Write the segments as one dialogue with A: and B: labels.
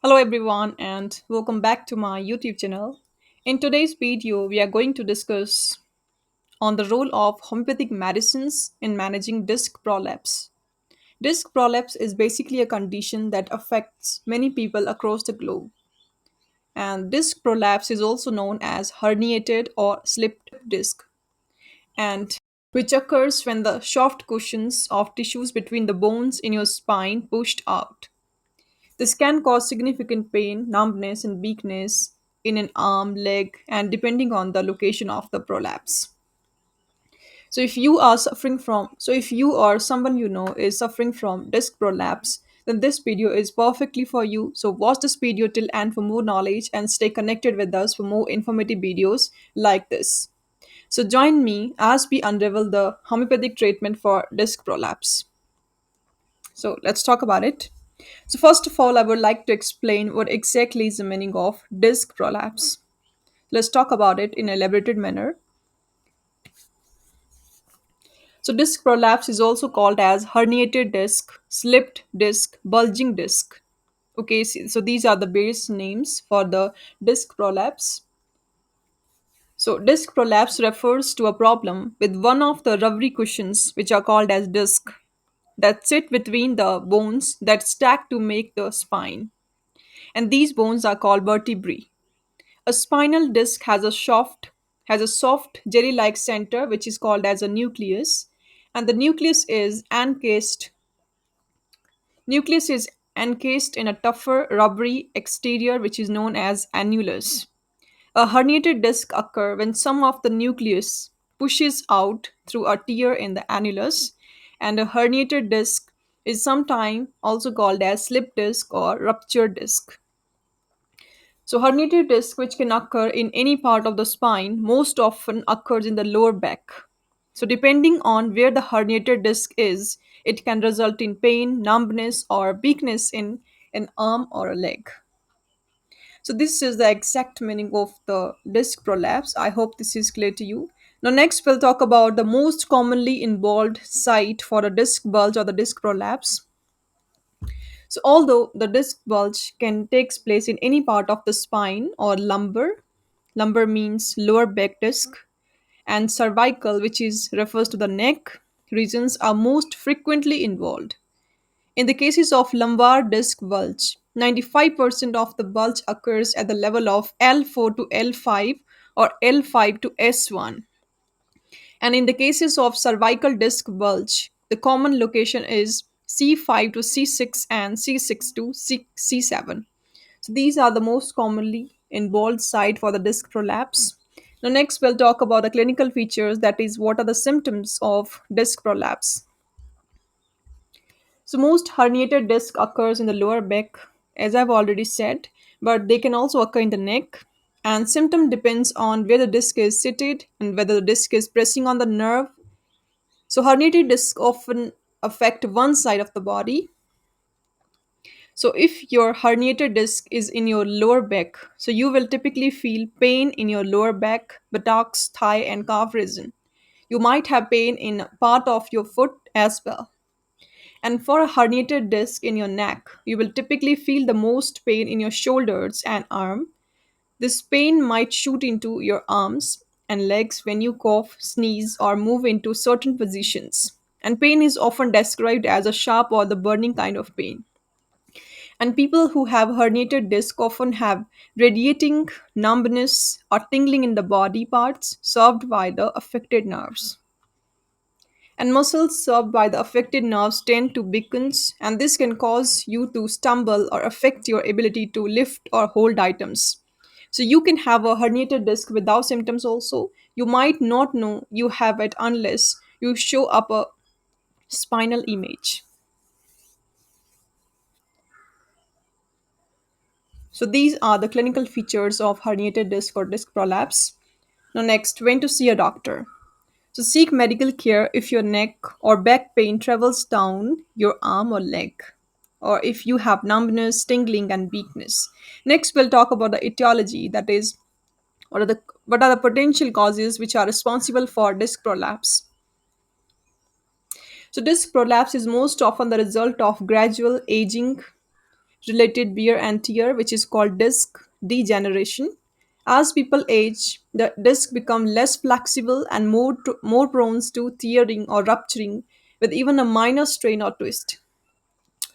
A: Hello everyone and welcome back to my YouTube channel. In today's video, we are going to discuss on the role of homeopathic medicines in managing disc prolapse. Disc prolapse is basically a condition that affects many people across the globe. And disc prolapse is also known as herniated or slipped disc and which occurs when the soft cushions of tissues between the bones in your spine pushed out. This can cause significant pain, numbness, and weakness in an arm, leg, and depending on the location of the prolapse. If you or someone you know is suffering from disc prolapse, then this video is perfectly for you. So watch this video till end for more knowledge and stay connected with us for more informative videos like this. So join me as we unravel the homeopathic treatment for disc prolapse. So let's talk about it. So, first of all, I would like to explain what exactly is the meaning of disc prolapse. Let's talk about it in a elaborated manner. So, disc prolapse is also called as herniated disc, slipped disc, bulging disc. Okay, so these are the base names for the disc prolapse. So, disc prolapse refers to a problem with one of the rubbery cushions, which are called as disc, that sit between the bones that stack to make the spine. And these bones are called vertebrae. A spinal disc has a soft jelly-like center which is called as a nucleus, and the nucleus is encased in a tougher rubbery exterior which is known as annulus. A herniated disc occurs when some of the nucleus pushes out through a tear in the annulus, and a herniated disc is sometimes also called as slip disc or ruptured disc. So, herniated disc, which can occur in any part of the spine, most often occurs in the lower back. So, depending on where the herniated disc is, it can result in pain, numbness, or weakness in an arm or a leg. So, this is the exact meaning of the disc prolapse. I hope this is clear to you. Now, next, we'll talk about the most commonly involved site for a disc bulge or the disc prolapse. So, although the disc bulge can take place in any part of the spine or lumbar means lower back disc, and cervical, which is refers to the neck regions, are most frequently involved. In the cases of lumbar disc bulge, 95% of the bulge occurs at the level of L4 to L5 or L5 to S1. And in the cases of cervical disc bulge, the common location is C5 to C6 and C6 to C7. So these are the most commonly involved site for the disc prolapse. Now next we'll talk about the clinical features, that is what are the symptoms of disc prolapse. So most herniated disc occurs in the lower back, as I've already said, but they can also occur in the neck. And symptom depends on where the disc is seated and whether the disc is pressing on the nerve. So herniated discs often affect one side of the body. So if your herniated disc is in your lower back, so you will typically feel pain in your lower back, buttocks, thigh, and calf region. You might have pain in part of your foot as well. And for a herniated disc in your neck, you will typically feel the most pain in your shoulders and arm. This pain might shoot into your arms and legs when you cough, sneeze, or move into certain positions. And pain is often described as a sharp or the burning kind of pain. And people who have herniated disc often have radiating numbness or tingling in the body parts served by the affected nerves. And muscles served by the affected nerves tend to weaken, and this can cause you to stumble or affect your ability to lift or hold items. So you can have a herniated disc without symptoms also. You might not know you have it unless you show up a spinal image. So these are the clinical features of herniated disc or disc prolapse. Now next, when to see a doctor. So seek medical care if your neck or back pain travels down your arm or leg, or if you have numbness, tingling, and weakness. Next, we'll talk about the etiology, that is, what are the potential causes which are responsible for disc prolapse. So disc prolapse is most often the result of gradual aging related wear and tear, which is called disc degeneration. As people age, the disc become less flexible and more prone to tearing or rupturing with even a minor strain or twist.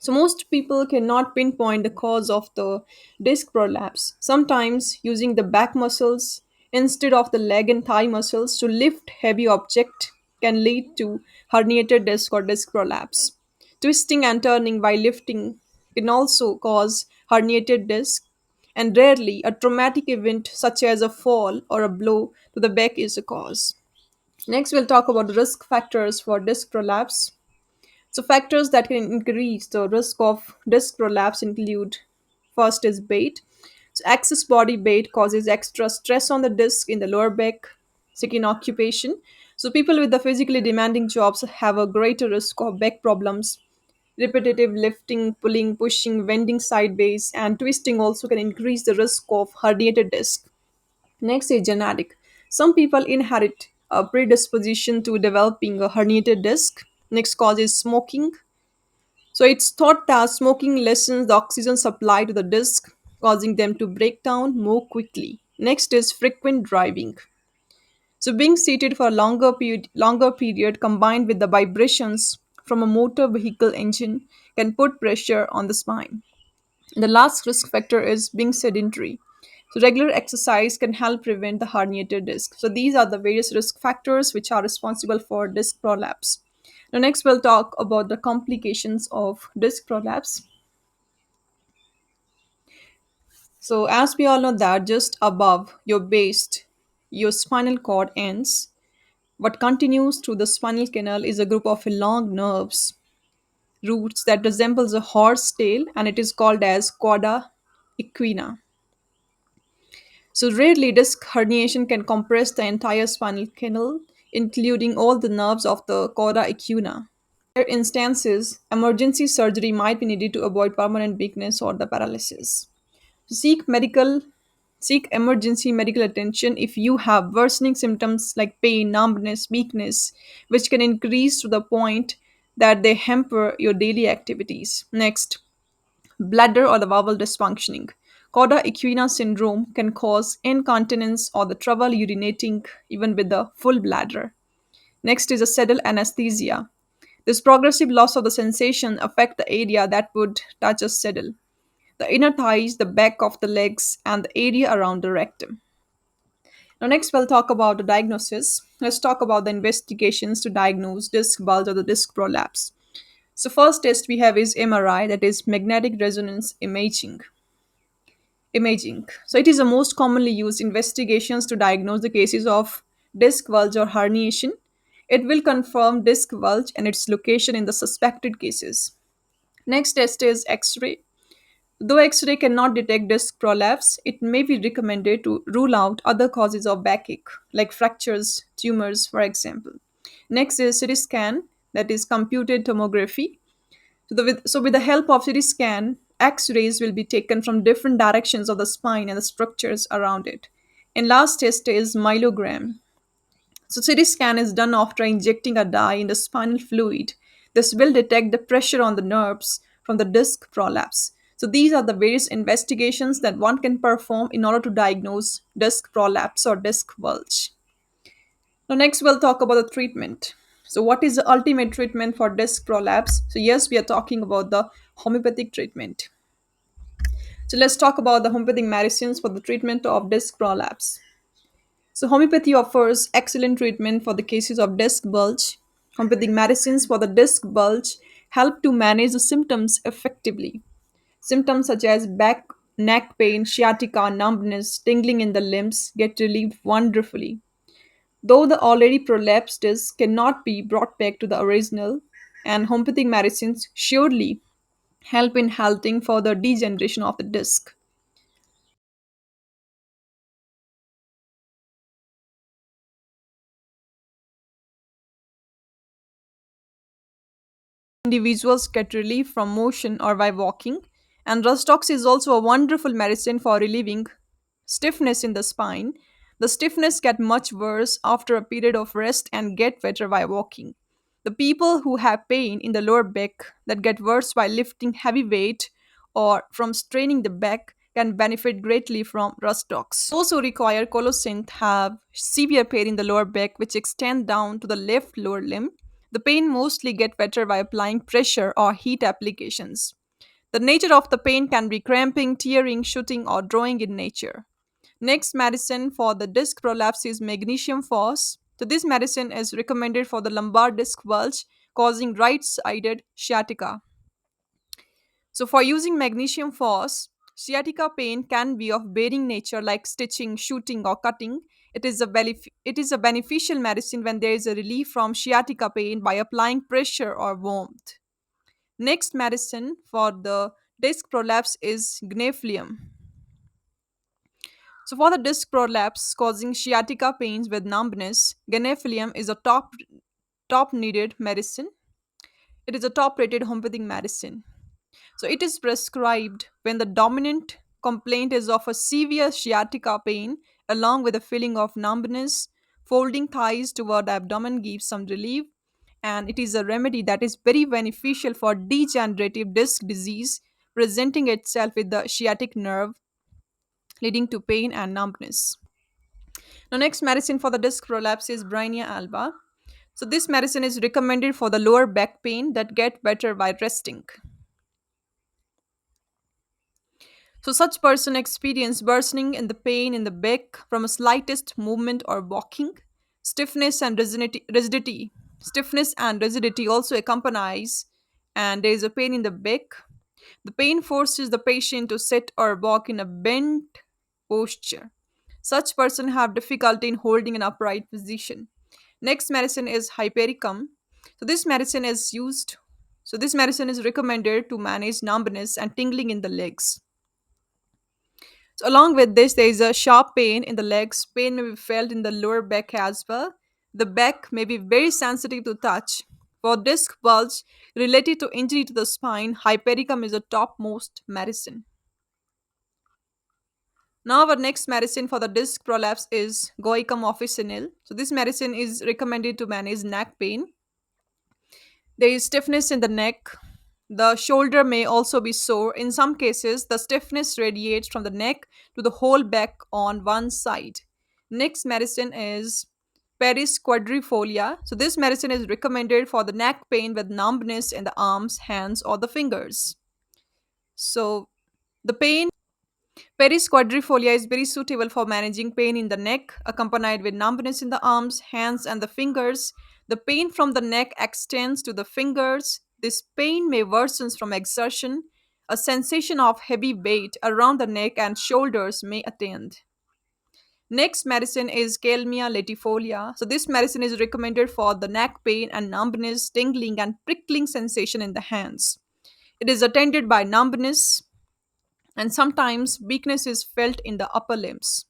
A: So most people cannot pinpoint the cause of the disc prolapse. Sometimes using the back muscles instead of the leg and thigh muscles to lift heavy object can lead to herniated disc or disc prolapse. Twisting and turning while lifting can also cause herniated disc, and rarely a traumatic event such as a fall or a blow to the back is a cause. Next, we'll talk about the risk factors for disc prolapse. So, factors that can increase the risk of disc prolapse include: first is weight. So, excess body weight causes extra stress on the disc in the lower back. Second, occupation. So, people with the physically demanding jobs have a greater risk of back problems. Repetitive lifting, pulling, pushing, bending sideways, and twisting also can increase the risk of herniated disc. Next is genetic. Some people inherit a predisposition to developing a herniated disc. Next cause is smoking. So it's thought that smoking lessens the oxygen supply to the disc, causing them to break down more quickly. Next is frequent driving. So being seated for a longer period combined with the vibrations from a motor vehicle engine can put pressure on the spine. The last risk factor is being sedentary. So regular exercise can help prevent the herniated disc. So these are the various risk factors which are responsible for disc prolapse. Now next we'll talk about the complications of disc prolapse. So as we all know that just above your base, your spinal cord ends. What continues through the spinal canal is a group of long nerves, roots that resembles a horse tail, and it is called as cauda equina. So rarely disc herniation can compress the entire spinal canal, including all the nerves of the cauda equina. In rare instances, emergency surgery might be needed to avoid permanent weakness or the paralysis. Seek medical Seek emergency medical attention if you have worsening symptoms like pain, numbness, weakness, which can increase to the point that they hamper your daily activities. Next, bladder or the bowel dysfunctioning. Cauda equina syndrome can cause incontinence or the trouble urinating even with the full bladder. Next is a saddle anesthesia. This progressive loss of the sensation affect the area that would touch a saddle: the inner thighs, the back of the legs, and the area around the rectum. Now, next we'll talk about the diagnosis. Let's talk about the investigations to diagnose disc bulge or the disc prolapse. So, first test we have is MRI, that is magnetic resonance imaging. So, it is the most commonly used investigations to diagnose the cases of disc bulge or herniation. It will confirm disc bulge and its location in the suspected cases. Next test is X-ray. Though X-ray cannot detect disc prolapse, it may be recommended to rule out other causes of backache, like fractures, tumors, for example. Next is CT scan, that is computed tomography. So with the help of CT scan, X-rays will be taken from different directions of the spine and the structures around it. And last test is myelogram. So CT scan is done after injecting a dye in the spinal fluid. This will detect the pressure on the nerves from the disc prolapse. So these are the various investigations that one can perform in order to diagnose disc prolapse or disc bulge. Now next we'll talk about the treatment. So what is the ultimate treatment for disc prolapse? So yes, we are talking about the homeopathic treatment. So let's talk about the homeopathic medicines for the treatment of disc prolapse. So, homeopathy offers excellent treatment for the cases of disc bulge. Homeopathic medicines for the disc bulge help to manage the symptoms effectively. Symptoms such as back, neck pain, sciatica, numbness, tingling in the limbs get relieved wonderfully. Though the already prolapsed disc cannot be brought back to the original, and homeopathic medicines surely help in halting further degeneration of the disc. Individuals get relief from motion or by walking, and Rustox is also a wonderful medicine for relieving stiffness in the spine. The stiffness get much worse after a period of rest and get better by walking. The people who have pain in the lower back that get worse by lifting heavy weight or from straining the back can benefit greatly from Rustox. Also require colocynth have severe pain in the lower back which extend down to the left lower limb. The pain mostly get better by applying pressure or heat applications. The nature of the pain can be cramping, tearing, shooting, or drawing in nature. Next medicine for the disc prolapse is magnesium phos. So this medicine is recommended for the lumbar disc bulge causing right-sided sciatica. So for using magnesium phos, sciatica pain can be of varying nature like stitching, shooting or cutting. It is a beneficial medicine when there is a relief from sciatica pain by applying pressure or warmth. Next medicine for the disc prolapse is gnephium. So for the disc prolapse causing sciatica pains with numbness, gnephium is a top needed medicine. It is a top rated homeopathic medicine. So it is prescribed when the dominant complaint is of a severe sciatica pain along with a feeling of numbness. Folding thighs toward the abdomen gives some relief, and it is a remedy that is very beneficial for degenerative disc disease presenting itself with the sciatic nerve leading to pain and numbness. Now, next medicine for the disc prolapse is Brinia alba. So, this medicine is recommended for the lower back pain that get better by resting. So, such person experience worsening in the pain in the back from a slightest movement or walking. Stiffness and rigidity. Stiffness and rigidity also accompanies, and there is a pain in the back. The pain forces the patient to sit or walk in a bent posture. Such person have difficulty in holding an upright position. Next medicine is hypericum. So this medicine is used. So this medicine is recommended to manage numbness and tingling in the legs. So along with this, there is a sharp pain in the legs. Pain may be felt in the lower back as well. The back may be very sensitive to touch. For disc bulge related to injury to the spine, hypericum is a topmost medicine. Now, our next medicine for the disc prolapse is Goicum officinal. So, this medicine is recommended to manage neck pain. There is stiffness in the neck. The shoulder may also be sore. In some cases, the stiffness radiates from the neck to the whole back on one side. Next medicine is Paris quadrifolia. So, this medicine is recommended for the neck pain with numbness in the arms, hands, or the fingers. So, the pain Paris quadrifolia is very suitable for managing pain in the neck, accompanied with numbness in the arms, hands, and the fingers. The pain from the neck extends to the fingers. This pain may worsen from exertion. A sensation of heavy weight around the neck and shoulders may attend. Next medicine is Calmia latifolia. So this medicine is recommended for the neck pain and numbness, tingling, and prickling sensation in the hands. It is attended by numbness, and sometimes weakness is felt in the upper limbs.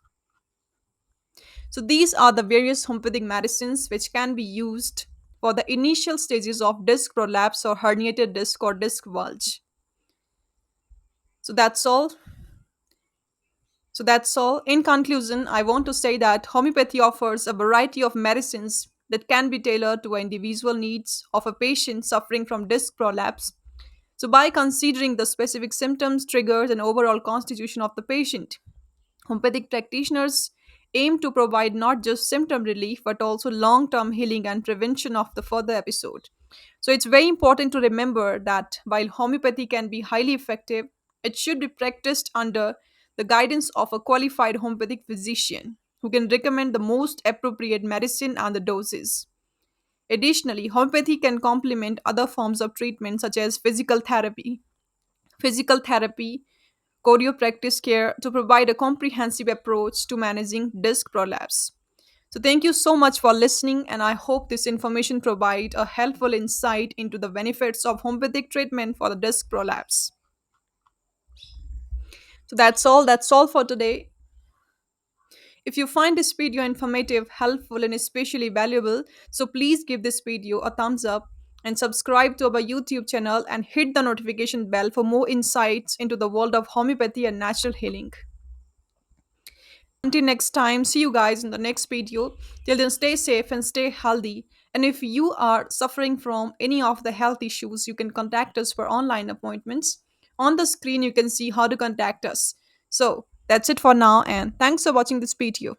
A: So, these are the various homeopathic medicines which can be used for the initial stages of disc prolapse or herniated disc or disc bulge. So, that's all. That's all. In conclusion, I want to say that homeopathy offers a variety of medicines that can be tailored to individual needs of a patient suffering from disc prolapse. So, by considering the specific symptoms, triggers, and overall constitution of the patient, homeopathic practitioners aim to provide not just symptom relief but also long term healing and prevention of the further episode. So, it's very important to remember that while homeopathy can be highly effective, it should be practiced under the guidance of a qualified homeopathic physician who can recommend the most appropriate medicine and the doses. Additionally, homeopathy can complement other forms of treatment such as physical therapy, choreopractice care to provide a comprehensive approach to managing disc prolapse. So thank you so much for listening, and I hope this information provide a helpful insight into the benefits of homeopathic treatment for the disc prolapse. So that's all for today. If you find this video informative, helpful, and especially valuable, so please give this video a thumbs up and subscribe to our YouTube channel and hit the notification bell for more insights into the world of homeopathy and natural healing. Until next time, see you guys in the next video. Till then, stay safe and stay healthy. And if you are suffering from any of the health issues, you can contact us for online appointments. On the screen, you can see how to contact us. So that's it for now, and thanks for watching this video.